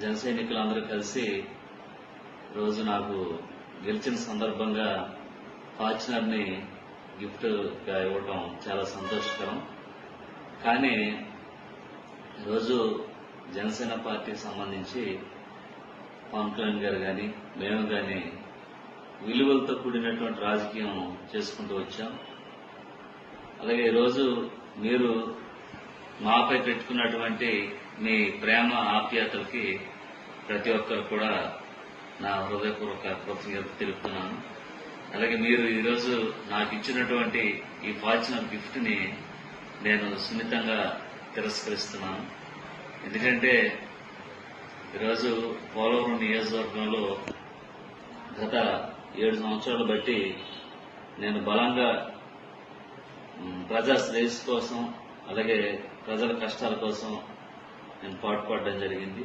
జన సైనికులందరూ కలిసి రోజు నాకు గెలిచిన సందర్భంగా ఫార్చునర్ ని గిఫ్ట్ గా ఇవ్వటం చాలా సంతోషకరం. కానీ రోజు జనసేన పార్టీకి సంబంధించి పవన్ కళ్యాణ్ గారు కానీ మేము కానీ విలువలతో కూడినటువంటి రాజకీయం చేసుకుంటూ వచ్చాం. అలాగే ఈరోజు మీరు మాపై పెట్టుకున్నటువంటి మీ ప్రేమ ఆప్యాయతలకి ప్రతి ఒక్కరు కూడా నా హృదయపూర్వక కృతజ్ఞతలు తెలుపుతున్నాను. అలాగే మీరు ఈరోజు నాకు ఇచ్చినటువంటి ఈ ఫార్చునర్ గిఫ్ట్ ని నేను సున్నితంగా తిరస్కరిస్తున్నాను. ఎందుకంటే ఈరోజు పోలవరం నియోజకవర్గంలో గత 7 సంవత్సరాలు బట్టి నేను బలంగా ప్రజా శ్రేయస్సు కోసం అలాగే ప్రజల కష్టాల కోసం నేను పాటుపడడం జరిగింది.